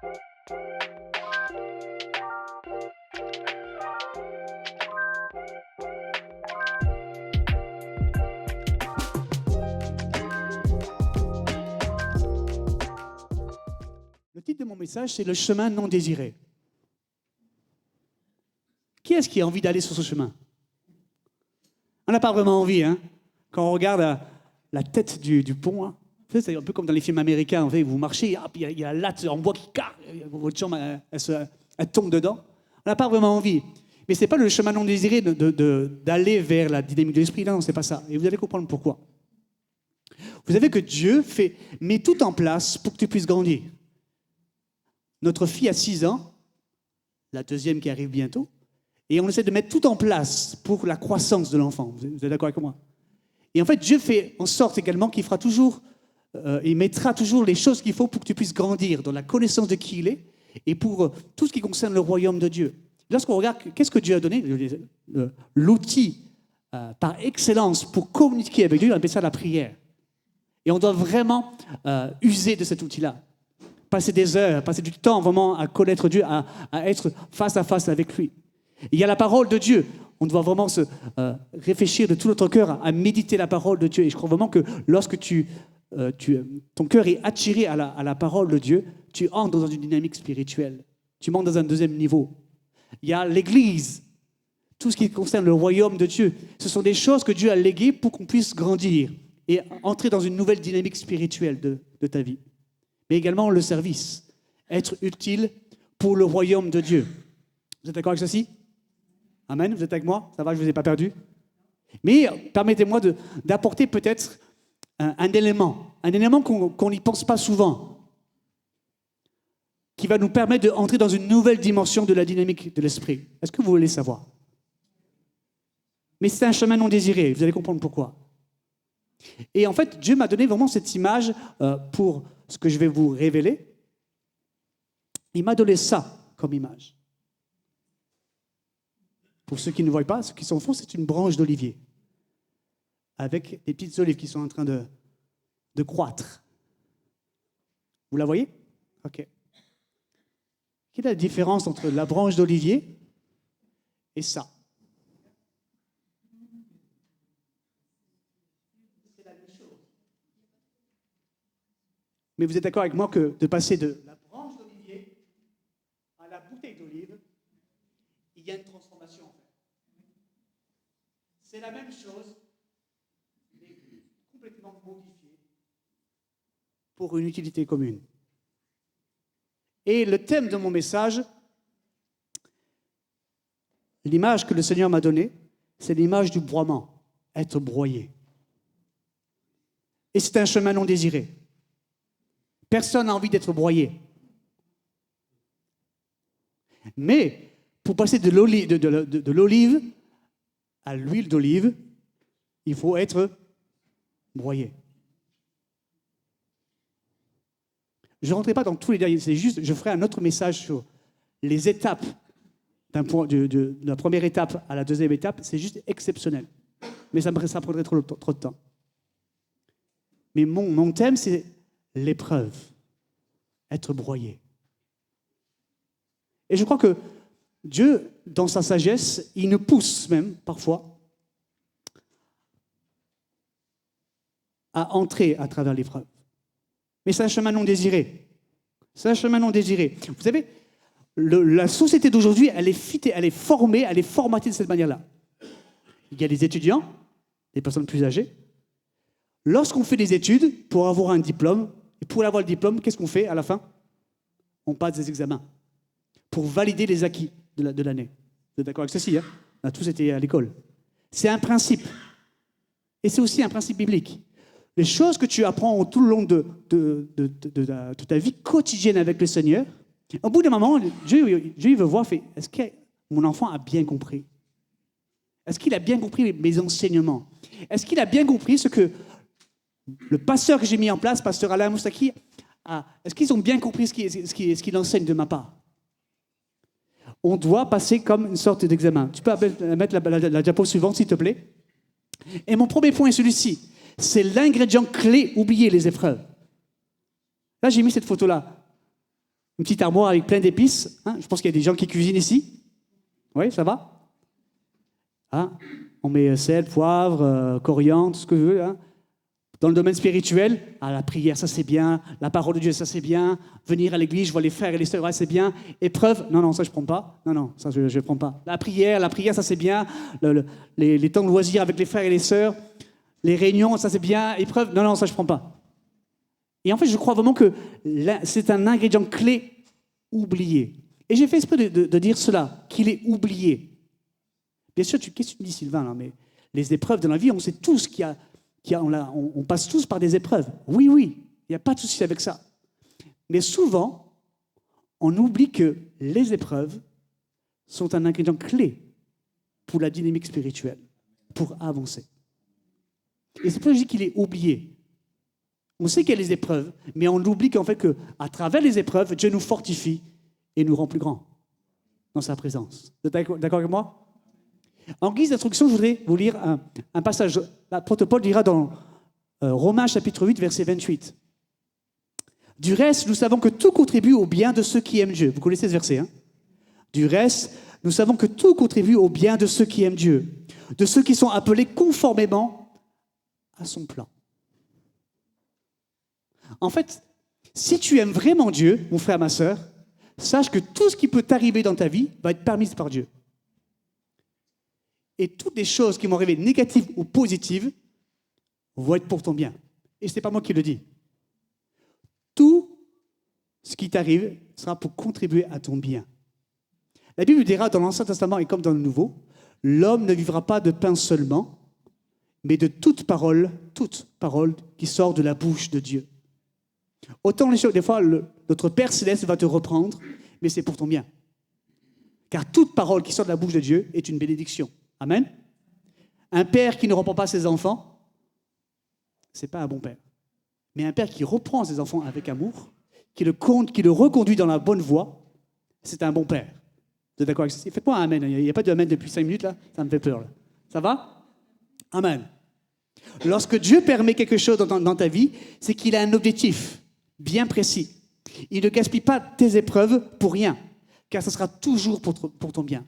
Le titre de mon message, c'est « Le chemin non désiré ». Qui est-ce qui a envie d'aller sur ce chemin? On n'a pas vraiment envie, hein? Quand on regarde la tête du pont, hein, c'est un peu comme dans les films américains, en fait, vous marchez, il y a la latte en bois qui carre, votre jambe, elle tombe dedans. On n'a pas vraiment envie. Mais ce n'est pas le chemin non désiré d'aller vers la dynamique de l'esprit, non, c'est pas ça. Et vous allez comprendre pourquoi. Vous savez que Dieu met tout en place pour que tu puisses grandir. Notre fille a 6 ans, la deuxième qui arrive bientôt, et on essaie de mettre tout en place pour la croissance de l'enfant. Vous êtes d'accord avec moi? Et en fait, Dieu fait en sorte également qu'il fera toujours, il mettra toujours les choses qu'il faut pour que tu puisses grandir dans la connaissance de qui il est et pour tout ce qui concerne le royaume de Dieu. Lorsqu'on regarde, qu'est-ce que Dieu a donné? L'outil par excellence pour communiquer avec Dieu, on appelle ça la prière. Et on doit vraiment user de cet outil-là. Passer des heures, passer du temps vraiment à connaître Dieu, à être face à face avec lui. Il y a la parole de Dieu. On doit vraiment se réfléchir de tout notre cœur à méditer la parole de Dieu. Et je crois vraiment que lorsque ton cœur est attiré à la parole de Dieu, tu entres dans une dynamique spirituelle. Tu montes dans un deuxième niveau. Il y a l'Église. Tout ce qui concerne le royaume de Dieu. Ce sont des choses que Dieu a léguées pour qu'on puisse grandir et entrer dans une nouvelle dynamique spirituelle de ta vie. Mais également le service. Être utile pour le royaume de Dieu. Vous êtes d'accord avec ceci? Amen, vous êtes avec moi? Ça va, je ne vous ai pas perdu? Mais permettez-moi d'apporter peut-être un élément qu'on n'y pense pas souvent, qui va nous permettre d'entrer dans une nouvelle dimension de la dynamique de l'esprit. Est-ce que vous voulez savoir? Mais c'est un chemin non désiré, vous allez comprendre pourquoi. Et en fait, Dieu m'a donné vraiment cette image pour ce que je vais vous révéler. Il m'a donné ça comme image. Pour ceux qui ne voient pas, ceux qui sont au fond, c'est une branche d'olivier avec des petites olives qui sont en train de croître. Vous la voyez? OK. Quelle est la différence entre la branche d'olivier et ça? C'est la même chose. Mais vous êtes d'accord avec moi que de passer de la branche d'olivier à la bouteille d'olive, il y a une transformation en fait. C'est la même chose, mais complètement modifiée pour une utilité commune. Et le thème de mon message, l'image que le Seigneur m'a donnée, c'est l'image du broiement, être broyé. Et c'est un chemin non désiré. Personne n'a envie d'être broyé. Mais pour passer de l'olive à l'huile d'olive, il faut être broyé. Je ne rentrerai pas dans tous les détails, c'est juste, je ferai un autre message sur les étapes, de la première étape à la deuxième étape, c'est juste exceptionnel. Mais ça prendrait trop de temps. Mais mon thème, c'est l'épreuve, être broyé. Et je crois que Dieu, dans sa sagesse, il nous pousse même, parfois, à entrer à travers l'épreuve. Mais c'est un chemin non désiré. C'est un chemin non désiré. Vous savez, la société d'aujourd'hui, elle est fitée, elle est formée, elle est formatée de cette manière-là. Il y a des étudiants, des personnes plus âgées. Lorsqu'on fait des études pour avoir un diplôme, et pour avoir le diplôme, qu'est-ce qu'on fait à la fin? On passe des examens pour valider les acquis de l'année. Vous êtes d'accord avec ceci, hein? On a tous été à l'école. C'est un principe. Et c'est aussi un principe biblique. Les choses que tu apprends tout le long de ta vie quotidienne avec le Seigneur, au bout d'un moment, Dieu veut voir, est-ce que mon enfant a bien compris? Est-ce qu'il a bien compris mes enseignements? Est-ce qu'il a bien compris ce que le pasteur que j'ai mis en place, pasteur Alain Moustaki, est-ce qu'ils ont bien compris ce qu'il enseigne de ma part? On doit passer comme une sorte d'examen. Tu peux mettre la diapo suivante, s'il te plaît? Et mon premier point est celui-ci. C'est l'ingrédient clé, oubliez les épreuves. Là, j'ai mis cette photo-là. Une petite armoire avec plein d'épices. Hein. Je pense qu'il y a des gens qui cuisinent ici. Oui, ça va? Hein? On met sel, poivre, coriandre, tout ce que vous voulez. Hein. Dans le domaine spirituel, la prière, ça c'est bien. La parole de Dieu, ça c'est bien. Venir à l'église, je vois les frères et les sœurs, ouais, c'est bien. Épreuve, non, ça je ne prends pas. Non, ça je ne prends pas. La prière, ça c'est bien. Les temps de loisirs avec les frères et les sœurs, les réunions, ça c'est bien. Épreuve, non, ça je ne prends pas. Et en fait, je crois vraiment que c'est un ingrédient clé oublié. Et j'ai fait exprès de dire cela, qu'il est oublié. Bien sûr, qu'est-ce que tu me dis, Sylvain, là, mais les épreuves de la vie, on sait tous on passe tous par des épreuves. Oui, il n'y a pas de souci avec ça. Mais souvent, on oublie que les épreuves sont un ingrédient clé pour la dynamique spirituelle, pour avancer. Et c'est pour ça que je dis qu'il est oublié. On sait qu'il y a les épreuves, mais on oublie qu'en fait, qu'à travers les épreuves, Dieu nous fortifie et nous rend plus grands dans sa présence. Vous êtes d'accord avec moi? En guise d'instruction, je voudrais vous lire un passage. L'apôtre Paul dira dans Romains chapitre 8, verset 28. Du reste, nous savons que tout contribue au bien de ceux qui aiment Dieu. Vous connaissez ce verset, hein? Du reste, nous savons que tout contribue au bien de ceux qui aiment Dieu, de ceux qui sont appelés conformément à son plan. En fait, si tu aimes vraiment Dieu, mon frère, ma sœur, sache que tout ce qui peut t'arriver dans ta vie va être permis par Dieu. Et toutes les choses qui vont arriver, négatives ou positives, vont être pour ton bien. Et ce n'est pas moi qui le dis. Tout ce qui t'arrive sera pour contribuer à ton bien. La Bible dira dans l'Ancien Testament et comme dans le Nouveau, l'homme ne vivra pas de pain seulement, mais de toute parole qui sort de la bouche de Dieu. Autant des fois, notre Père Céleste va te reprendre, mais c'est pour ton bien. Car toute parole qui sort de la bouche de Dieu est une bénédiction. Amen. Un père qui ne reprend pas ses enfants, ce n'est pas un bon père. Mais un père qui reprend ses enfants avec amour, qui le reconduit dans la bonne voie, c'est un bon père. Vous êtes d'accord avec ça? Faites-moi un amen. Il n'y a pas de amen depuis 5 minutes, là. Ça me fait peur, là. Ça va? Amen. Lorsque Dieu permet quelque chose dans ta vie, c'est qu'il a un objectif bien précis. Il ne gaspille pas tes épreuves pour rien, car ce sera toujours pour ton bien.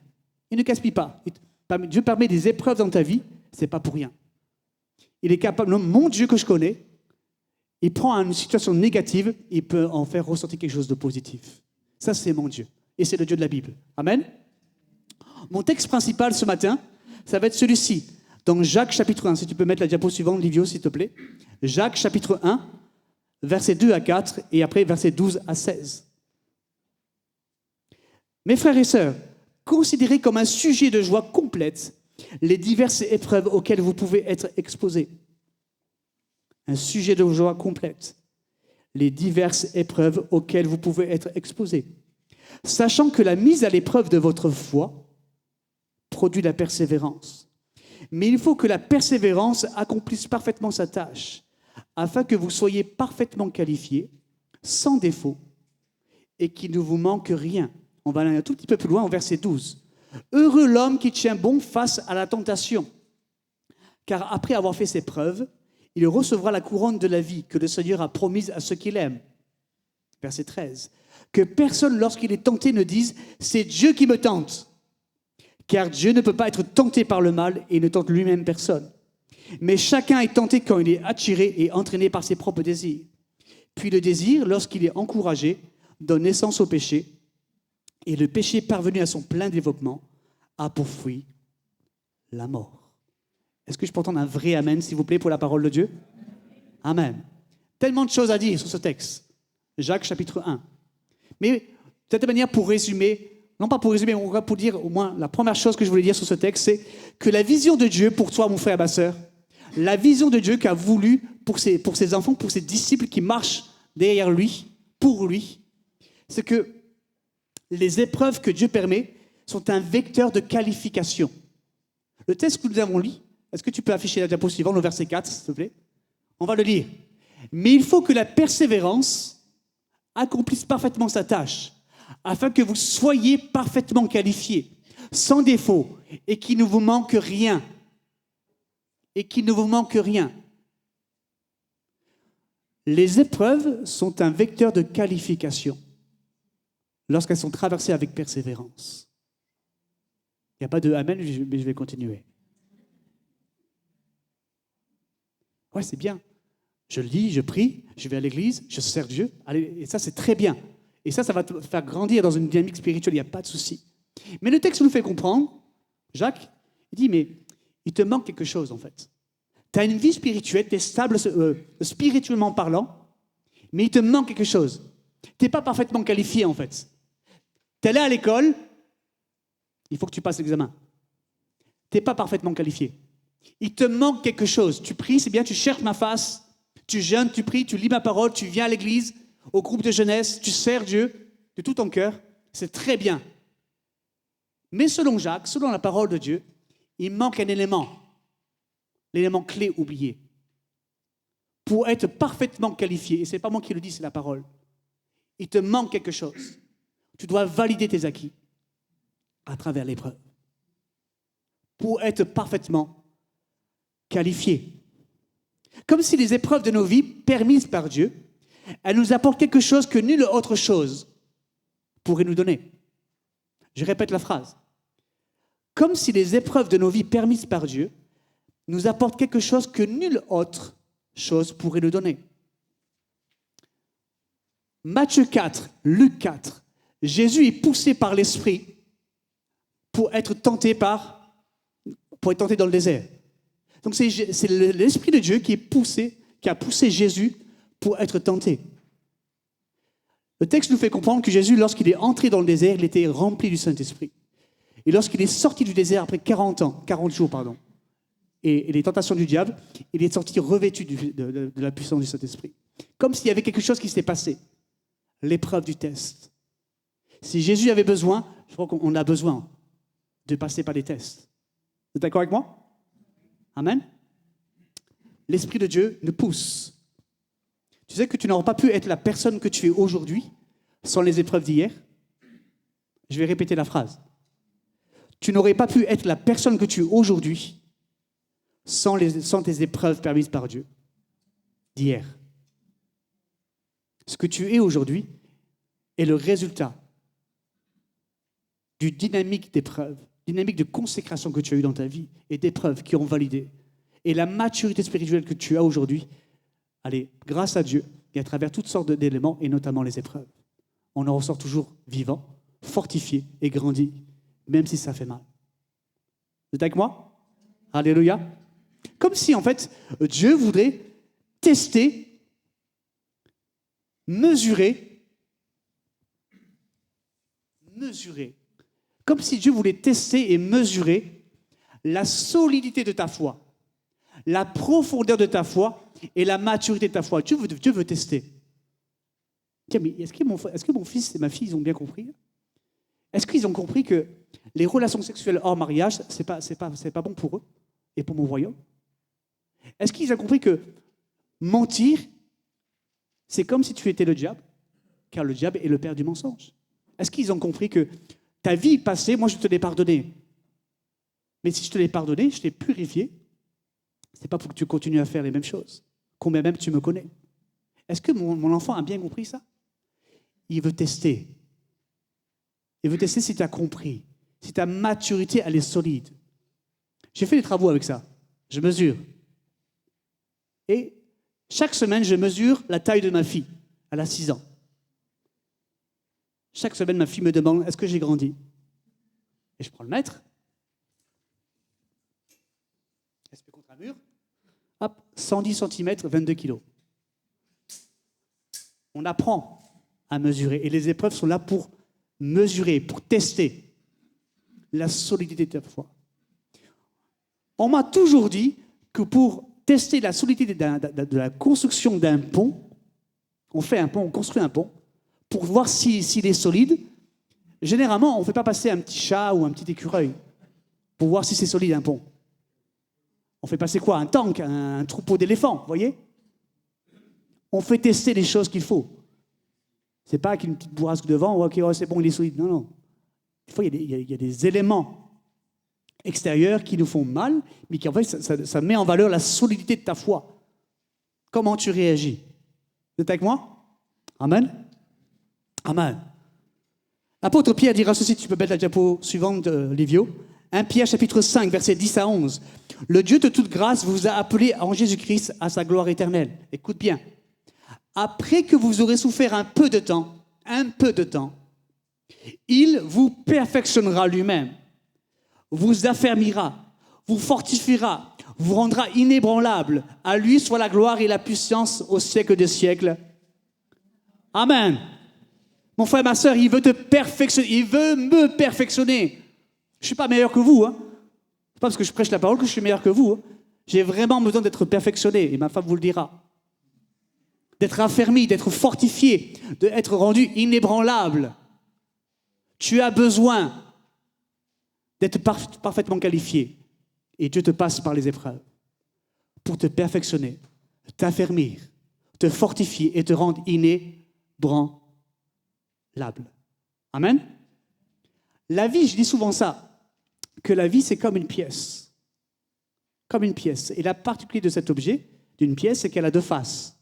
Il ne gaspille pas. Dieu permet des épreuves dans ta vie, ce n'est pas pour rien. Il est capable, mon Dieu que je connais, il prend une situation négative, il peut en faire ressortir quelque chose de positif. Ça, c'est mon Dieu. Et c'est le Dieu de la Bible. Amen. Mon texte principal ce matin, ça va être celui-ci. Dans Jacques chapitre 1, si tu peux mettre la diapo suivante, Livio, s'il te plaît. Jacques chapitre 1, versets 2 à 4, et après versets 12 à 16. Mes frères et sœurs, considérez comme un sujet de joie complète les diverses épreuves auxquelles vous pouvez être exposés. Un sujet de joie complète. Les diverses épreuves auxquelles vous pouvez être exposés. Sachant que la mise à l'épreuve de votre foi produit la persévérance. Mais il faut que la persévérance accomplisse parfaitement sa tâche, afin que vous soyez parfaitement qualifiés, sans défaut, et qu'il ne vous manque rien. On va aller un tout petit peu plus loin, au verset 12. Heureux l'homme qui tient bon face à la tentation, car après avoir fait ses preuves, il recevra la couronne de la vie que le Seigneur a promise à ceux qui l'aiment. Verset 13. Que personne, lorsqu'il est tenté, ne dise « c'est Dieu qui me tente ». Car Dieu ne peut pas être tenté par le mal et ne tente lui-même personne. Mais chacun est tenté quand il est attiré et entraîné par ses propres désirs. Puis le désir, lorsqu'il est encouragé, donne naissance au péché. Et le péché parvenu à son plein développement a pour fruit la mort. Est-ce que je peux entendre un vrai amen, s'il vous plaît, pour la parole de Dieu? Amen. Tellement de choses à dire sur ce texte. Jacques chapitre 1. Mais de cette manière, pour résumer, non pas pour résumer, mais pour dire au moins la première chose que je voulais dire sur ce texte, c'est que la vision de Dieu pour toi, mon frère et ma sœur, la vision de Dieu qu'a voulu pour ses enfants, pour ses disciples qui marchent derrière lui, pour lui, c'est que les épreuves que Dieu permet sont un vecteur de qualification. Le texte que nous avons lu, est-ce que tu peux afficher la diapo suivante, le verset 4, s'il te plaît? On va le lire. Mais il faut que la persévérance accomplisse parfaitement sa tâche, afin que vous soyez parfaitement qualifiés, sans défaut, et qu'il ne vous manque rien. Et qu'il ne vous manque rien. Les épreuves sont un vecteur de qualification. lorsqu'elles sont traversées avec persévérance. Il n'y a pas de amen, mais je vais continuer. Ouais, c'est bien. Je lis, je prie, je vais à l'église, je sers Dieu. Allez, et ça, c'est très bien. Et ça va te faire grandir dans une dynamique spirituelle, il n'y a pas de souci. Mais le texte nous fait comprendre, Jacques, il dit, mais il te manque quelque chose, en fait. Tu as une vie spirituelle, tu es stable spirituellement parlant, mais il te manque quelque chose. Tu n'es pas parfaitement qualifié, en fait. Tu es là à l'école, il faut que tu passes l'examen. Tu n'es pas parfaitement qualifié. Il te manque quelque chose. Tu pries, c'est bien, tu cherches ma face, tu jeûnes, tu pries, tu lis ma parole, tu viens à l'église, au groupe de jeunesse, tu sers Dieu de tout ton cœur. C'est très bien. Mais selon Jacques, selon la parole de Dieu, il manque un élément, l'élément clé oublié. Pour être parfaitement qualifié, et ce n'est pas moi qui le dis, c'est la parole, il te manque quelque chose. Tu dois valider tes acquis à travers l'épreuve. Pour être parfaitement qualifié. Comme si les épreuves de nos vies, permises par Dieu, elles nous apportent quelque chose que nulle autre chose pourrait nous donner. Je répète la phrase. Comme si les épreuves de nos vies, permises par Dieu, nous apportent quelque chose que nulle autre chose pourrait nous donner. Matthieu 4, Luc 4, Jésus est poussé par l'Esprit pour être tenté dans le désert. Donc c'est l'Esprit de Dieu qui a poussé Jésus pour être tenté. Le texte nous fait comprendre que Jésus, lorsqu'il est entré dans le désert, il était rempli du Saint-Esprit. Et lorsqu'il est sorti du désert après 40 jours, et les tentations du diable, il est sorti revêtu de la puissance du Saint-Esprit. Comme s'il y avait quelque chose qui s'était passé. L'épreuve du test. Si Jésus avait besoin, je crois qu'on a besoin de passer par des tests. Vous êtes d'accord avec moi? Amen. L'Esprit de Dieu nous pousse. Tu sais que tu n'aurais pas pu être la personne que tu es aujourd'hui sans les épreuves d'hier? Je vais répéter la phrase. Tu n'aurais pas pu être la personne que tu es aujourd'hui sans tes épreuves permises par Dieu d'hier. Ce que tu es aujourd'hui est le résultat du dynamique d'épreuves, dynamique de consécration que tu as eu dans ta vie et d'épreuves qui ont validé. Et la maturité spirituelle que tu as aujourd'hui, allez, grâce à Dieu et à travers toutes sortes d'éléments et notamment les épreuves, on en ressort toujours vivant, fortifié et grandi, même si ça fait mal. Vous êtes avec moi? Alléluia. Comme si, en fait, Dieu voudrait tester, mesurer. Comme si Dieu voulait tester et mesurer la solidité de ta foi, la profondeur de ta foi et la maturité de ta foi. Dieu veut tester. Tiens, mais est-ce que mon fils et ma fille, ils ont bien compris? Est-ce qu'ils ont compris que les relations sexuelles hors mariage, c'est pas bon pour eux et pour mon royaume? Est-ce qu'ils ont compris que mentir, c'est comme si tu étais le diable, car le diable est le père du mensonge? Est-ce qu'ils ont compris que ta vie passée, moi je te l'ai pardonné, mais si je te l'ai pardonné, je t'ai purifié, c'est pas pour que tu continues à faire les mêmes choses, combien même tu me connais. Est-ce que mon enfant a bien compris ça? Il veut tester. Il veut tester si tu as compris, si ta maturité, elle est solide. J'ai fait des travaux avec ça. Je mesure. Et chaque semaine, je mesure la taille de ma fille. Elle a 6 ans. Chaque semaine, ma fille me demande, est-ce que j'ai grandi? Et je prends le mètre. Elle se met contre un mur. Hop, 110 cm, 22 kilos. On apprend à mesurer. Et les épreuves sont là pour mesurer, pour tester la solidité de ta foi. On m'a toujours dit que pour tester la solidité de la construction d'un pont, on fait un pont, on construit un pont, pour voir s'il est solide. Généralement, on ne fait pas passer un petit chat ou un petit écureuil pour voir si c'est solide un pont. On fait passer quoi? Un tank, un troupeau d'éléphants, vous voyez? On fait tester les choses qu'il faut. C'est pas qu'une petite bourrasque devant, ok, oh, c'est bon, il est solide. Non, non. Des fois, il y a des éléments extérieurs qui nous font mal, mais qui en fait, ça met en valeur la solidité de ta foi. Comment tu réagis? Vous êtes avec moi? Amen? Amen. L'apôtre Pierre dira ceci, tu peux mettre la diapo suivante, Livio. 1 Pierre chapitre 5, versets 10 à 11. Le Dieu de toute grâce vous a appelé en Jésus-Christ à sa gloire éternelle. Écoute bien. Après que vous aurez souffert un peu de temps, il vous perfectionnera lui-même, vous affermira, vous fortifiera, vous rendra inébranlable. À lui soit la gloire et la puissance au siècle des siècles. Amen. Mon frère, ma soeur, il veut te perfectionner, il veut me perfectionner. Je ne suis pas meilleur que vous, hein. C'est pas parce que je prêche la parole que je suis meilleur que vous, hein. J'ai vraiment besoin d'être perfectionné, et ma femme vous le dira. D'être affermi, d'être fortifié, d'être rendu inébranlable. Tu as besoin d'être parfaitement qualifié. Et Dieu te passe par les épreuves pour te perfectionner, t'affermir, te fortifier et te rendre inébranlable. Amen. La vie, je dis souvent ça, que la vie c'est comme une pièce. Comme une pièce. Et la particularité de cet objet, d'une pièce, c'est qu'elle a deux faces.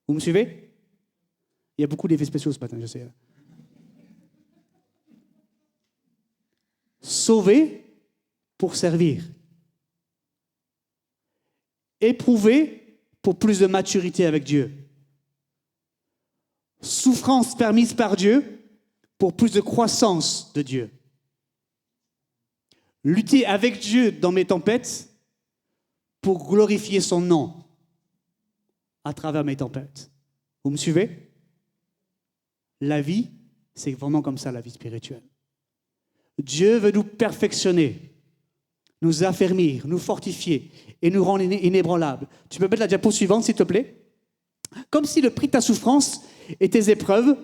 Vous me suivez? Il y a beaucoup d'effets spéciaux ce matin, je sais. Sauver pour servir. Éprouver pour plus de maturité avec Dieu. Souffrance permise par Dieu pour plus de croissance de Dieu. Lutter avec Dieu dans mes tempêtes pour glorifier son nom à travers mes tempêtes. Vous me suivez? La vie, c'est vraiment comme ça, la vie spirituelle. Dieu veut nous perfectionner, nous affermir, nous fortifier et nous rendre inébranlables. Tu peux mettre la diapo suivante, s'il te plaît? Comme si le prix de ta souffrance et tes épreuves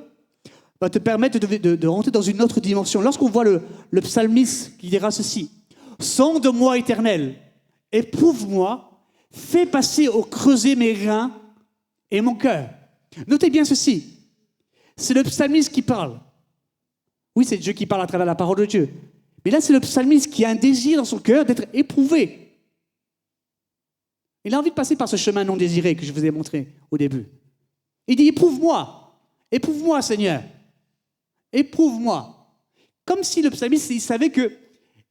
va te permettre de rentrer dans une autre dimension. Lorsqu'on voit le psalmiste qui dira ceci, « Sonde-moi, Éternel, éprouve-moi, fais passer au creuset mes reins et mon cœur. » Notez bien ceci, c'est le psalmiste qui parle. Oui, c'est Dieu qui parle à travers la parole de Dieu. Mais là, c'est le psalmiste qui a un désir dans son cœur d'être éprouvé. Il a envie de passer par ce chemin non désiré que je vous ai montré au début. Il dit, éprouve-moi, Seigneur, éprouve-moi. Comme si le psalmiste, il savait qu'il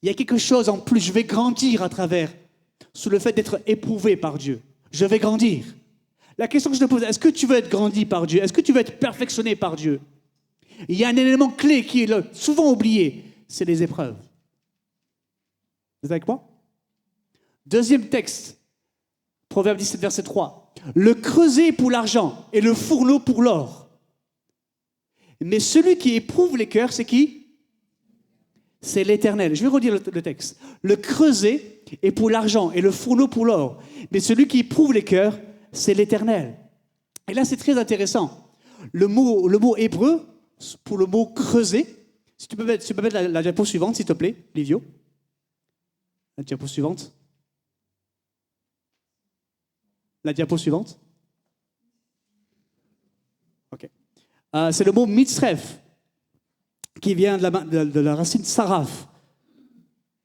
y a quelque chose en plus, je vais grandir à travers, sous le fait d'être éprouvé par Dieu. Je vais grandir. La question que je te pose, est-ce que tu veux être grandi par Dieu? Est-ce que tu veux être perfectionné par Dieu? Il y a un élément clé qui est là, souvent oublié, c'est les épreuves. Vous êtes avec moi? Deuxième texte, Proverbe 17, verset 3. Le creuset pour l'argent et le fourneau pour l'or. Mais celui qui éprouve les cœurs, c'est qui? C'est l'Éternel. Je vais redire le texte. Le creuset est pour l'argent et le fourneau pour l'or. Mais celui qui éprouve les cœurs, c'est l'Éternel. Et là, c'est très intéressant. Le mot hébreu, pour le mot creuser, si tu peux mettre la diapo suivante, s'il te plaît, Livio. La diapo suivante. La diapo suivante. Ok. C'est le mot mitzref, qui vient de la racine saraf,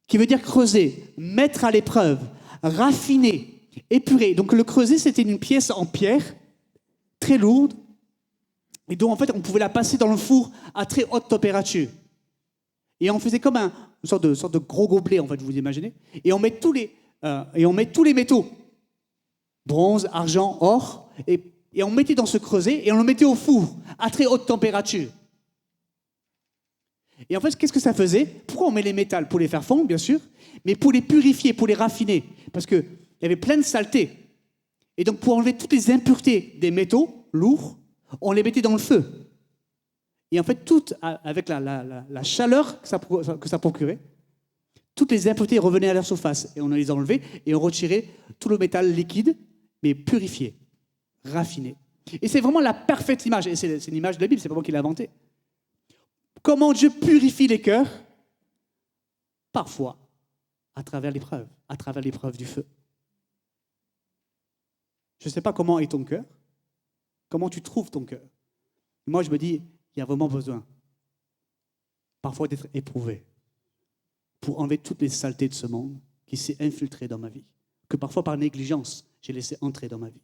qui veut dire creuser, mettre à l'épreuve, raffiner, épurer. Donc le creuset, c'était une pièce en pierre, très lourde, et dont en fait on pouvait la passer dans le four à très haute température. Et on faisait comme une sorte de gros gobelet, en fait, vous imaginez. Et on met tous les métaux, bronze, argent, or, et on mettait dans ce creuset et on le mettait au four à très haute température. Et en fait, qu'est-ce que ça faisait? Pourquoi on met les métals? Pour les faire fondre, bien sûr, mais pour les purifier, pour les raffiner. Parce qu'il y avait plein de saletés. Et donc, pour enlever toutes les impuretés des métaux lourds, on les mettait dans le feu. Et en fait, avec la chaleur que ça procurait, toutes les impuretés revenaient à leur surface. Et on les enlevait et on retirait tout le métal liquide, mais purifié, raffiné. Et c'est vraiment la parfaite image. Et c'est une image de la Bible, c'est pas moi qui l'ai inventée. Comment Dieu purifie les cœurs? Parfois, à travers l'épreuve du feu. Je ne sais pas comment est ton cœur, comment tu trouves ton cœur. Moi, je me dis, il y a vraiment besoin, parfois, d'être éprouvé pour enlever toutes les saletés de ce monde qui s'est infiltré dans ma vie, que parfois, par négligence, j'ai laissé entrer dans ma vie.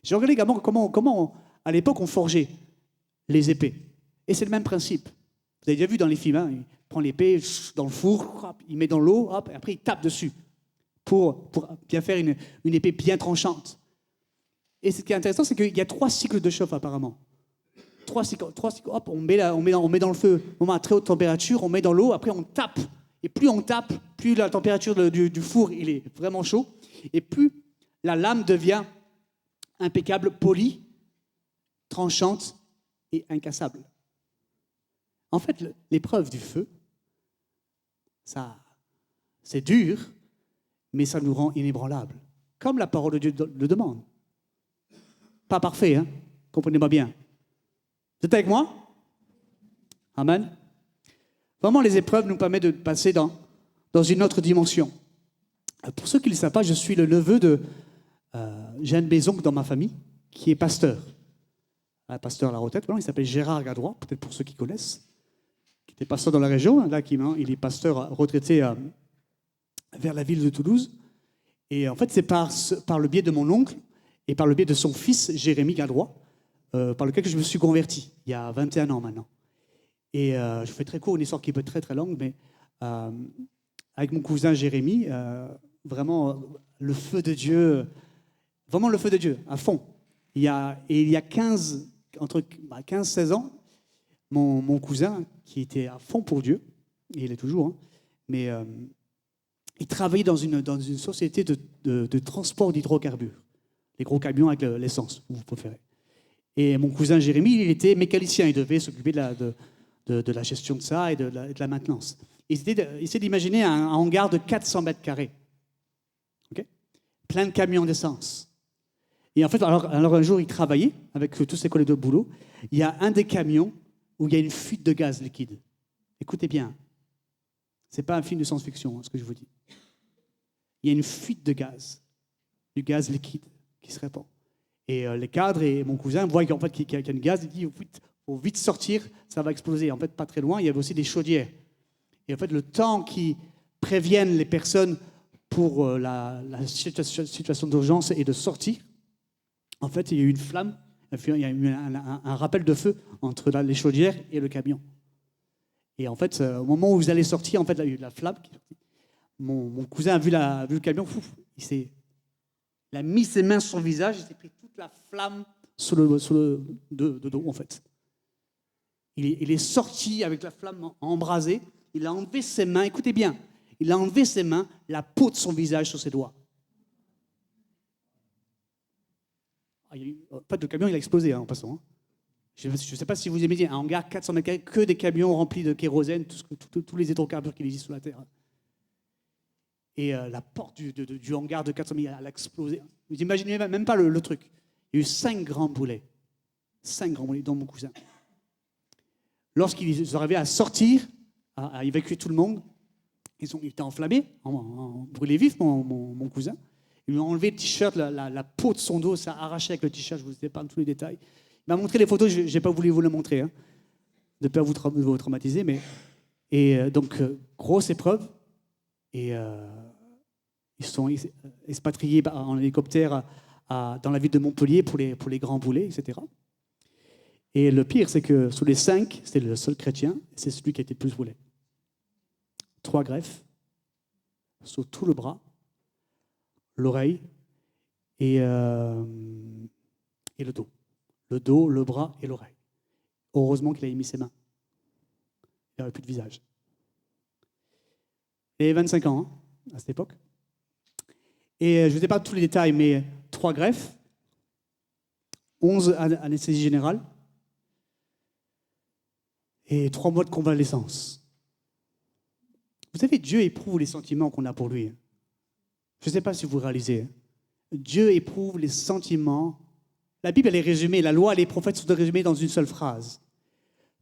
J'ai regardé également comment à l'époque, on forgeait les épées. Et c'est le même principe. Vous avez déjà vu dans les films, hein, il prend l'épée dans le four, hop, il met dans l'eau, hop, et après il tape dessus pour bien faire une épée bien tranchante. Et ce qui est intéressant, c'est qu'il y a 3 cycles de chauffe apparemment. 3 cycles, hop, on met dans le feu, on met à très haute température, on met dans l'eau, après on tape. Et plus on tape, plus la température du four il est vraiment chaud, et plus la lame devient impeccable, polie, tranchante et incassable. En fait, l'épreuve du feu, ça, c'est dur, mais ça nous rend inébranlables. Comme la parole de Dieu le demande. Pas parfait, hein? Comprenez-moi bien. Vous êtes avec moi? Amen. Vraiment, les épreuves nous permettent de passer dans une autre dimension. Pour ceux qui ne le savent pas, je suis le neveu de... j'ai un de mes oncles dans ma famille qui est pasteur. Un pasteur à la retraite, il s'appelle Gérard Gadrois, peut-être pour ceux qui connaissent, qui était pasteur dans la région. Là, il est pasteur retraité vers la ville de Toulouse. Et en fait, c'est par le biais de mon oncle et par le biais de son fils, Jérémy Gadrois, par lequel je me suis converti, il y a 21 ans maintenant. Et je fais très court, une histoire qui peut être très très longue, mais avec mon cousin Jérémy, vraiment le feu de Dieu, vraiment le feu de Dieu, à fond. Il y a 15-16 ans, mon cousin, qui était à fond pour Dieu, et il est toujours, hein, mais il travaillait dans une société de transport d'hydrocarbures, les gros camions avec l'essence, vous préférez. Et mon cousin Jérémy, il était mécanicien, il devait s'occuper de la gestion de ça et de la maintenance. Il essayait d'imaginer un hangar de 400 mètres carrés, okay, plein de camions d'essence. Et en fait, alors un jour, il travaillait avec tous ses collègues de boulot. Il y a un des camions où il y a une fuite de gaz liquide. Écoutez bien, ce n'est pas un film de science-fiction, hein, ce que je vous dis. Il y a une fuite de gaz, du gaz liquide qui se répand. Et les cadres et mon cousin voient qu'en fait, qu'il y a du gaz, ils disent « il faut vite sortir, ça va exploser ». En fait, pas très loin, il y avait aussi des chaudières. Et en fait, le temps qu'ils préviennent les personnes pour la situation d'urgence et de sortir, en fait, il y a eu une flamme, il y a eu un rappel de feu entre les chaudières et le camion. Et en fait, au moment où vous allez sortir, en fait, il y a eu la flamme. Mon cousin a vu le camion, il a mis ses mains sur le visage, il s'est pris toute la flamme sur le dos, en fait. Il est sorti avec la flamme embrasée, il a enlevé ses mains, écoutez bien, il a enlevé ses mains, la peau de son visage sur ses doigts. En fait, le camion, il a explosé, hein, en passant. Hein. Je ne sais pas si vous imaginez un hangar 400 mètres carrés, que des camions remplis de kérosène, tous les hydrocarbures qui existent sur la Terre. Et la porte du hangar de 400 mètres, elle a explosé. Vous imaginez même pas le truc. Il y a eu 5 grands boulets. 5 grands boulets, dont mon cousin. Lorsqu'ils sont arrivés à sortir, à évacuer tout le monde, ils étaient enflammés, brûlés vifs, mon cousin. Ils lui ont enlevé le t-shirt, la peau de son dos, ça a arraché avec le t-shirt, je ne vous épargne tous les détails. Il m'a montré les photos, je n'ai pas voulu vous les montrer, hein, de peur vous traumatiser. Donc, grosse épreuve. Et ils sont expatriés en hélicoptère dans la ville de Montpellier pour les grands boulets, etc. Et le pire, c'est que sur les 5, c'était le seul chrétien, c'est celui qui a été le plus brûlé. 3 greffes sur tout le bras, l'oreille et le dos. Le dos, le bras et l'oreille. Heureusement qu'il avait mis ses mains. Il n'avait plus de visage. Il avait 25 ans, hein, à cette époque. Et je ne vous ai pas tous les détails, mais 3 greffes, 11 anesthésie générale et 3 mois de convalescence. Vous savez, Dieu éprouve les sentiments qu'on a pour lui. Je ne sais pas si vous réalisez. Dieu éprouve les sentiments. La Bible, elle est résumée, la loi et les prophètes sont résumés dans une seule phrase.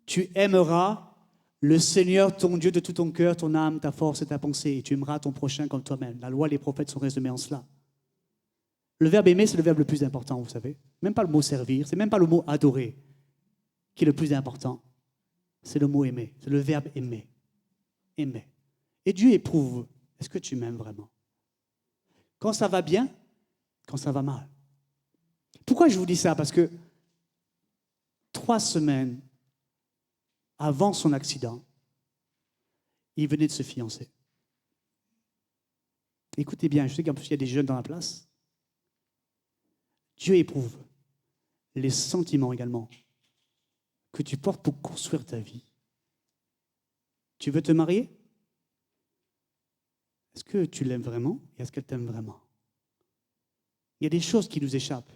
Tu aimeras le Seigneur, ton Dieu, de tout ton cœur, ton âme, ta force et ta pensée, et tu aimeras ton prochain comme toi-même. La loi et les prophètes sont résumés en cela. Le verbe aimer, c'est le verbe le plus important, vous savez. Même pas le mot servir, c'est même pas le mot adorer qui est le plus important. C'est le mot aimer, c'est le verbe aimer. Aimer. Et Dieu éprouve, est-ce que tu m'aimes vraiment? Quand ça va bien, quand ça va mal. Pourquoi je vous dis ça? Parce que 3 semaines avant son accident, il venait de se fiancer. Écoutez bien, je sais qu'en plus il y a des jeunes dans la place. Dieu éprouve les sentiments également que tu portes pour construire ta vie. Tu veux te marier? Est-ce que tu l'aimes vraiment et est-ce qu'elle t'aime vraiment? Il y a des choses qui nous échappent.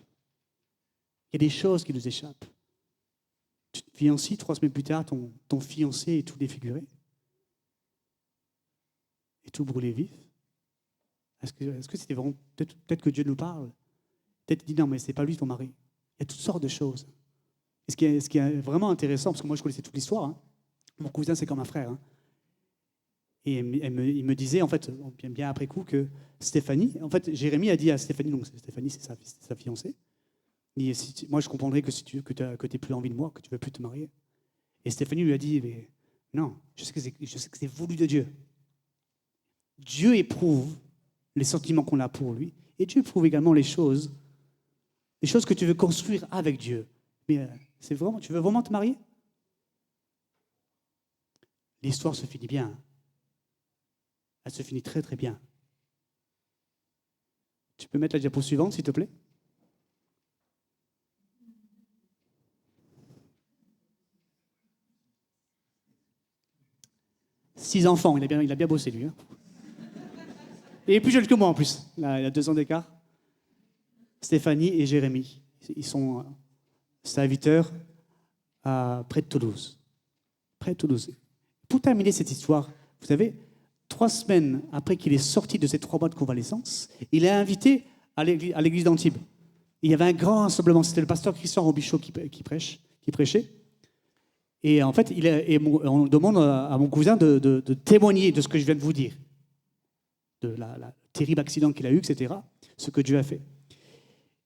Il y a des choses qui nous échappent. Tu te fiancies, 3 semaines plus tard, ton fiancé est tout défiguré. Et tout brûlé vif. Est-ce que c'était vraiment... Peut-être que Dieu nous parle. Peut-être qu'il dit non, mais c'est pas lui ton mari. Il y a toutes sortes de choses. Et ce qui est vraiment intéressant, parce que moi je connaissais toute l'histoire, hein. Mon cousin c'est comme un frère. Hein. Et il me disait, en fait, bien après coup, que Stéphanie, en fait, Jérémie a dit à Stéphanie, donc Stéphanie c'est sa fiancée, il dit, moi je comprendrais que tu n'as plus envie de moi, que tu ne veux plus te marier. Et Stéphanie lui a dit, mais non, je sais que c'est voulu de Dieu. Dieu éprouve les sentiments qu'on a pour lui, et Dieu éprouve également les choses que tu veux construire avec Dieu. Mais tu veux vraiment te marier? L'histoire se finit bien. Elle se finit très très bien. Tu peux mettre la diapo suivante, s'il te plaît? Six enfants, il a bien bossé lui. Hein. Et plus jeune que moi en plus. Là, il a 2 ans d'écart. Stéphanie et Jérémie. Ils sont serviteurs près de Toulouse. Près de Toulouse. Pour terminer cette histoire, vous savez, 3 semaines après qu'il est sorti de ces 3 mois de convalescence, il est invité à l'église d'Antibes. Il y avait un grand rassemblement. C'était le pasteur Christian Robichaud qui prêchait. Et en fait, on demande à mon cousin de témoigner de ce que je viens de vous dire. De la terrible accident qu'il a eu, etc. Ce que Dieu a fait.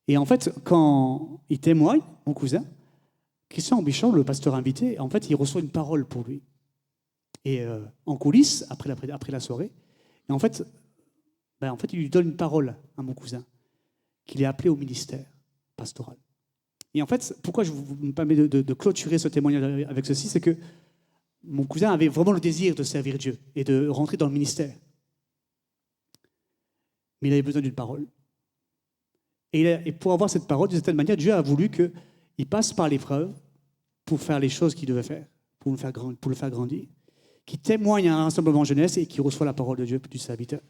Et en fait, quand il témoigne, mon cousin, Christian Robichaud, le pasteur invité, en fait, il reçoit une parole pour lui. Et en coulisses, après la soirée, et en fait, il lui donne une parole à mon cousin, qu'il est appelé au ministère pastoral. Et en fait, pourquoi je me permets de clôturer ce témoignage avec ceci, c'est que mon cousin avait vraiment le désir de servir Dieu et de rentrer dans le ministère. Mais il avait besoin d'une parole. Et pour avoir cette parole, d'une certaine manière, Dieu a voulu qu'il passe par l'épreuve pour faire les choses qu'il devait faire, pour le faire grandir, qui témoigne à un rassemblement jeunesse et qui reçoit la parole de Dieu du serviteur.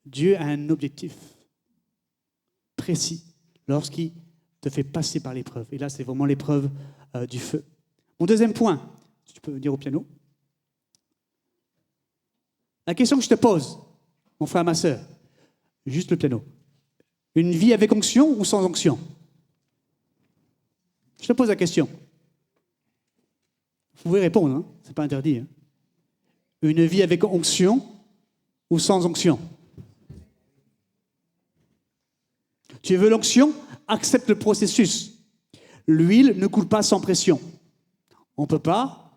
Dieu a un objectif précis lorsqu'il te fait passer par l'épreuve. Et là, c'est vraiment l'épreuve du feu. Mon deuxième point, si tu peux venir au piano. La question que je te pose, mon frère, ma sœur, juste le piano. Une vie avec onction ou sans onction? Je te pose la question. Vous pouvez répondre, hein? Ce n'est pas interdit. Hein? Une vie avec onction ou sans onction? Tu veux l'onction? Accepte le processus. L'huile ne coule pas sans pression. On ne peut pas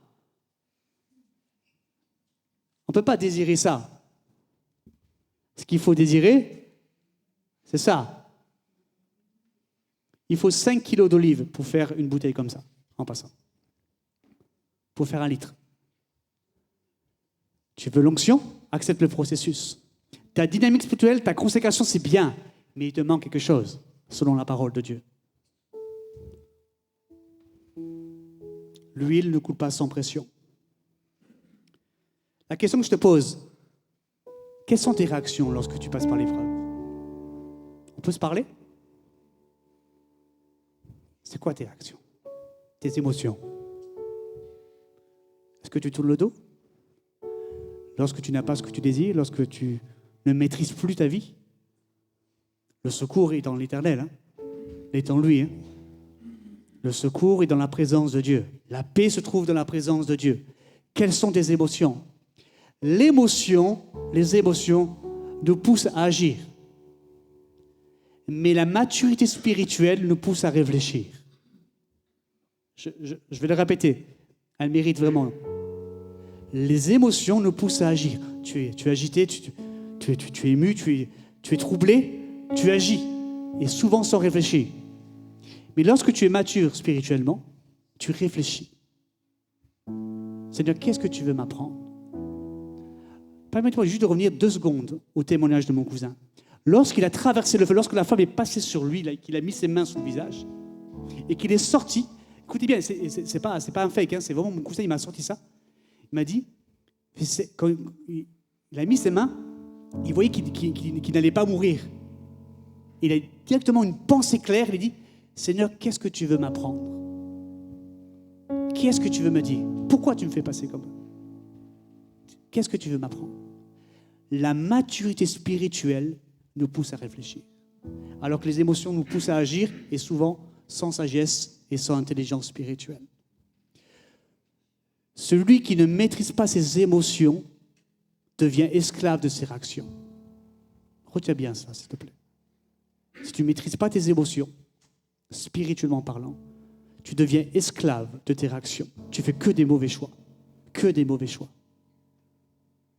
désirer ça. Ce qu'il faut désirer, c'est ça. Il faut 5 kilos d'olives pour faire une bouteille comme ça, en passant. Pour faire 1 litre. Tu veux l'onction? Accepte le processus. Ta dynamique spirituelle, ta consécration, c'est bien, mais il te manque quelque chose, selon la parole de Dieu. L'huile ne coule pas sans pression. La question que je te pose, quelles sont tes réactions lorsque tu passes par l'épreuve? On peut se parler? C'est quoi tes réactions? Tes émotions? Est-ce que tu tournes le dos? Lorsque tu n'as pas ce que tu désires, lorsque tu ne maîtrises plus ta vie? Le secours est dans l'Éternel, hein? Il est en lui. Hein? Le secours est dans la présence de Dieu. La paix se trouve dans la présence de Dieu. Quelles sont tes émotions? Les émotions nous poussent à agir. Mais la maturité spirituelle nous pousse à réfléchir. Je vais le répéter. Elle mérite vraiment. Les émotions nous poussent à agir. Tu es agité, tu es ému, tu es troublé, tu agis. Et souvent sans réfléchir. Mais lorsque tu es mature spirituellement, tu réfléchis. Seigneur, qu'est-ce que tu veux m'apprendre? Permettez-moi juste de revenir 2 secondes au témoignage de mon cousin. Lorsqu'il a traversé le feu, lorsque la femme est passée sur lui, qu'il a mis ses mains sur le visage, et qu'il est sorti, écoutez bien, c'est pas un fake, hein, c'est vraiment mon cousin, il m'a sorti ça. Il m'a dit, quand il a mis ses mains, il voyait qu'il n'allait pas mourir. Il a directement une pensée claire, il a dit, Seigneur, qu'est-ce que tu veux m'apprendre? Qu'est-ce que tu veux me dire? Pourquoi tu me fais passer comme ça? Qu'est-ce que tu veux m'apprendre? La maturité spirituelle nous pousse à réfléchir, alors que les émotions nous poussent à agir, et souvent sans sagesse et sans intelligence spirituelle. Celui qui ne maîtrise pas ses émotions devient esclave de ses réactions. Retiens bien ça, s'il te plaît. Si tu ne maîtrises pas tes émotions, spirituellement parlant, tu deviens esclave de tes réactions. Tu fais que des mauvais choix. Que des mauvais choix.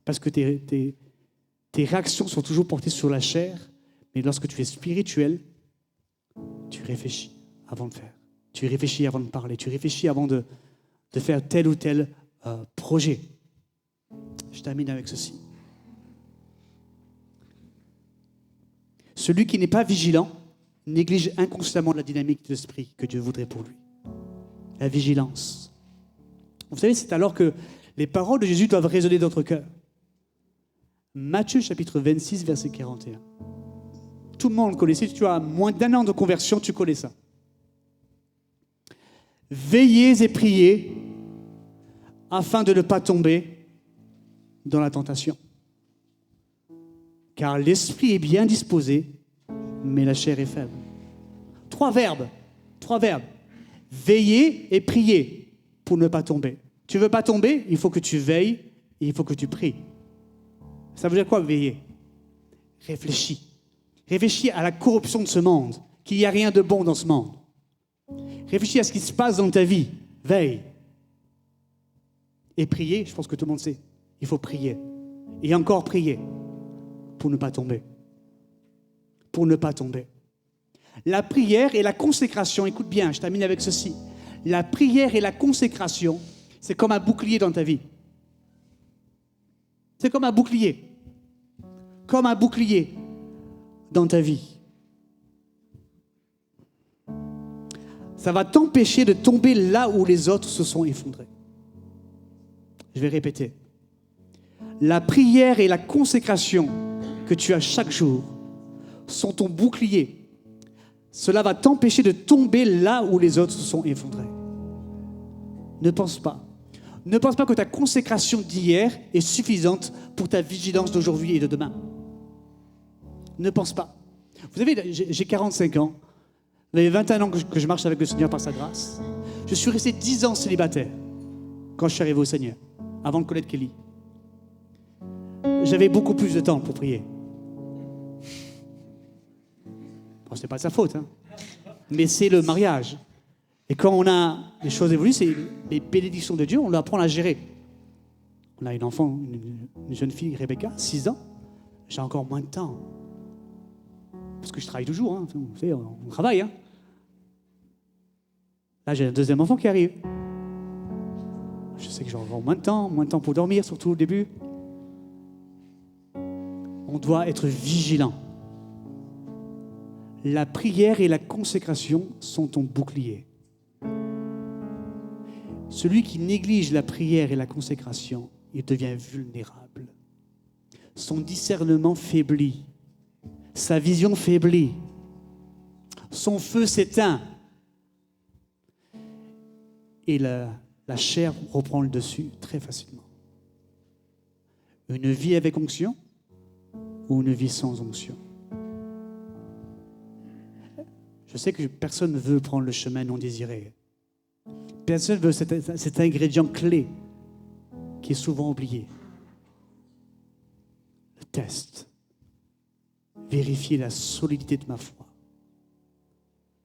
Parce que tes réactions sont toujours portées sur la chair, mais lorsque tu es spirituel, tu réfléchis avant de faire. Tu réfléchis avant de parler. Tu réfléchis avant de faire tel ou tel projet. Je termine avec ceci. Celui qui n'est pas vigilant néglige inconsciemment la dynamique de l'esprit que Dieu voudrait pour lui. La vigilance. Vous savez, c'est alors que les paroles de Jésus doivent résonner dans notre cœur. Matthieu chapitre 26, verset 41. Tout le monde connaît. Si tu as moins d'1 an de conversion, tu connais ça. Veillez et priez afin de ne pas tomber dans la tentation. Car l'esprit est bien disposé, mais la chair est faible. 3 verbes. Veillez et priez pour ne pas tomber. Tu ne veux pas tomber, il faut que tu veilles et il faut que tu pries. Ça veut dire quoi, veiller? Réfléchis. Réfléchis à la corruption de ce monde, qu'il n'y a rien de bon dans ce monde. Réfléchis à ce qui se passe dans ta vie. Veille. Et prier, je pense que tout le monde sait. Il faut prier. Et encore prier pour ne pas tomber. Pour ne pas tomber. La prière et la consécration, écoute bien, je termine avec ceci. La prière et la consécration, c'est comme un bouclier dans ta vie. C'est comme un bouclier. Comme un bouclier dans ta vie. Ça va t'empêcher de tomber là où les autres se sont effondrés. Je vais répéter. La prière et la consécration que tu as chaque jour sont ton bouclier. Cela va t'empêcher de tomber là où les autres se sont effondrés. Ne pense pas. Ne pense pas que ta consécration d'hier est suffisante pour ta vigilance d'aujourd'hui et de demain. Ne pense pas. Vous savez, j'ai 45 ans. Ça fait 21 ans que je marche avec le Seigneur par sa grâce. Je suis resté 10 ans célibataire quand je suis arrivé au Seigneur, avant de connaître Kelly. J'avais beaucoup plus de temps pour prier. Bon, c'est pas de sa faute, hein. Mais c'est le mariage. Et quand on a les choses évoluées, c'est les bénédictions de Dieu, on doit apprendre à gérer. On a une enfant, une jeune fille, Rebecca, 6 ans. J'ai encore moins de temps. Parce que je travaille toujours, hein. Vous savez, on travaille. Hein. Là, j'ai un 2e enfant qui arrive. Je sais que j'aurai encore moins de temps pour dormir, surtout au début. On doit être vigilant. La prière et la consécration sont ton bouclier. Celui qui néglige la prière et la consécration, il devient vulnérable. Son discernement faiblit. Sa vision faiblit. Son feu s'éteint. Et la chair reprend le dessus très facilement. Une vie avec onction ou une vie sans onction. Je sais que personne ne veut prendre le chemin non désiré. Personne ne veut cet ingrédient clé qui est souvent oublié. Le test. Vérifier la solidité de ma foi.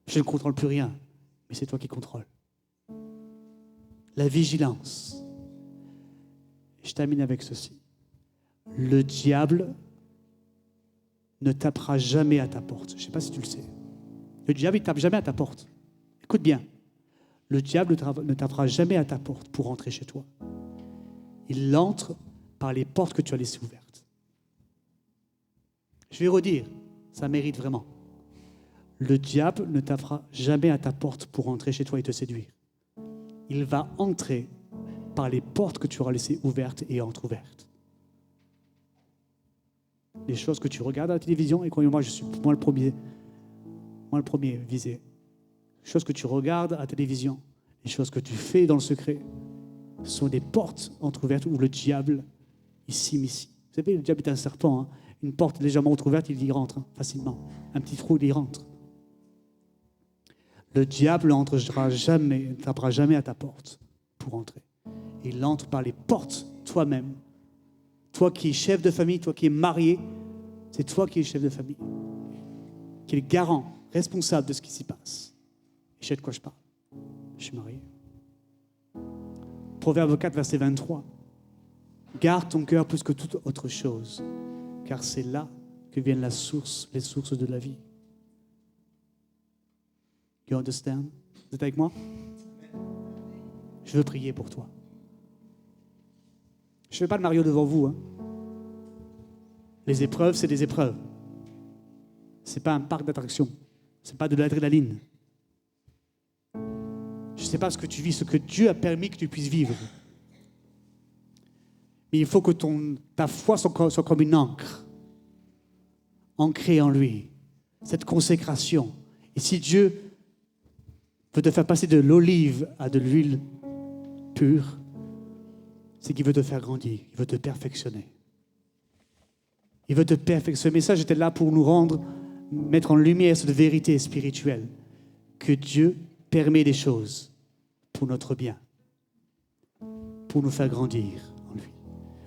Je ne contrôle plus rien, mais c'est toi qui contrôles. La vigilance. Je termine avec ceci. Le diable ne tapera jamais à ta porte. Je ne sais pas si tu le sais. Le diable, il ne tape jamais à ta porte. Écoute bien. Le diable ne tapera jamais à ta porte pour rentrer chez toi. Il entre par les portes que tu as laissées ouvertes. Je vais redire, ça mérite vraiment. Le diable ne tapera jamais à ta porte pour entrer chez toi et te séduire. Il va entrer par les portes que tu auras laissées ouvertes et entrouvertes. Les choses que tu regardes à la télévision, et croyez-moi, je suis moi le premier visé. Les choses que tu regardes à la télévision, les choses que tu fais dans le secret, sont des portes entrouvertes où le diable, il s'immisce. Vous savez, le diable est un serpent. Hein. Une porte légèrement entrouverte, il y rentre facilement. Un petit trou, il y rentre. Le diable n'entrera jamais, ne tapera jamais à ta porte pour entrer. Il entre par les portes toi-même. Toi qui es chef de famille, toi qui es marié, c'est toi qui es chef de famille, qui est le garant, responsable de ce qui s'y passe. Et je sais de quoi je parle. Je suis marié. Proverbe 4, verset 23. Garde ton cœur plus que toute autre chose, car c'est là que viennent les sources de la vie. You understand? Vous êtes avec moi? Je veux prier pour toi. Je ne fais pas le Mario devant vous. Hein. Les épreuves, c'est des épreuves. Ce n'est pas un parc d'attractions. Ce n'est pas de l'adrénaline. Je ne sais pas ce que tu vis, ce que Dieu a permis que tu puisses vivre. Mais il faut que ta foi soit comme une encre, ancrée en lui. Cette consécration. Et si Dieu veut te faire passer de l'olive à de l'huile pure, c'est qu'il veut te faire grandir, il veut te perfectionner. Il veut te perfectionner. Ce message était là pour nous mettre en lumière cette vérité spirituelle, que Dieu permet des choses pour notre bien, pour nous faire grandir en lui.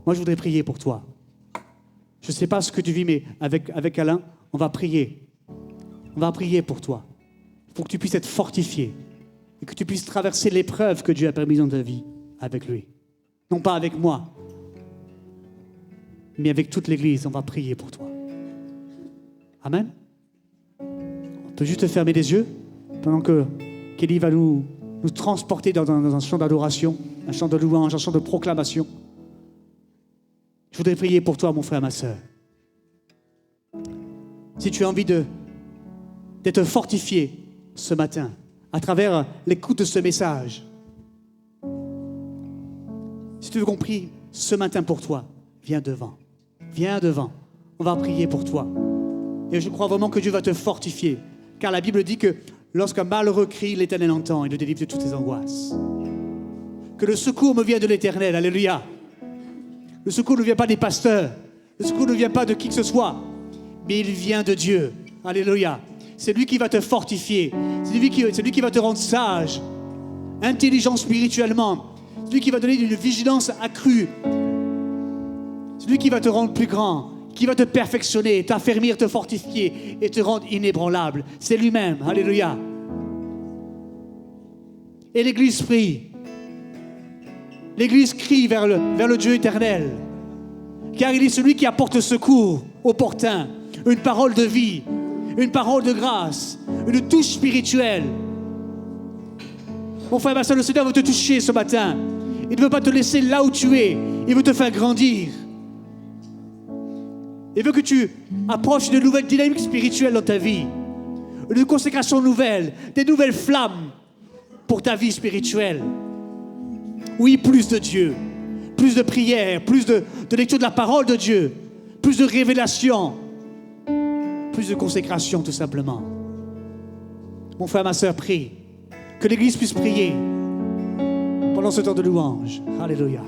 Moi, je voudrais prier pour toi. Je ne sais pas ce que tu vis, mais avec Alain, on va prier. On va prier pour toi, pour que tu puisses être fortifié et que tu puisses traverser l'épreuve que Dieu a permise dans ta vie avec lui. Non pas avec moi, mais avec toute l'Église, on va prier pour toi. Amen. On peut juste fermer les yeux pendant que Kelly va nous transporter dans un chant d'adoration, un chant de louange, un chant de proclamation. Je voudrais prier pour toi, mon frère, ma sœur. Si tu as envie d'être fortifié ce matin à travers l'écoute de ce message, si tu veux qu'on prie ce matin pour toi, viens devant. Viens devant. On va prier pour toi. Et je crois vraiment que Dieu va te fortifier. Car la Bible dit que lorsqu'un malheureux crie, l'Éternel entend et le délivre de toutes ses angoisses. Que le secours me vient de l'Éternel. Alléluia. Le secours ne vient pas des pasteurs. Le secours ne vient pas de qui que ce soit. Mais il vient de Dieu. Alléluia. C'est lui qui va te fortifier. C'est lui qui va te rendre sage, intelligent spirituellement. C'est lui qui va donner une vigilance accrue. C'est lui qui va te rendre plus grand, qui va te perfectionner, t'affermir, te fortifier et te rendre inébranlable. C'est lui-même. Alléluia. Et l'Église prie. L'Église crie vers le Dieu éternel. Car il est celui qui apporte secours opportun, une parole de vie, une parole de grâce, une touche spirituelle. Mon frère, ma soeur, le Seigneur veut te toucher ce matin. Il ne veut pas te laisser là où tu es. Il veut te faire grandir. Il veut que tu approches de nouvelles dynamiques spirituelles dans ta vie. Une consécration nouvelle, des nouvelles flammes pour ta vie spirituelle. Oui, plus de Dieu, plus de prière, plus de lecture de la parole de Dieu, plus de révélation, plus de consécration tout simplement. Mon frère, ma sœur, prie. Que l'Église puisse prier pendant ce temps de louange. Alléluia.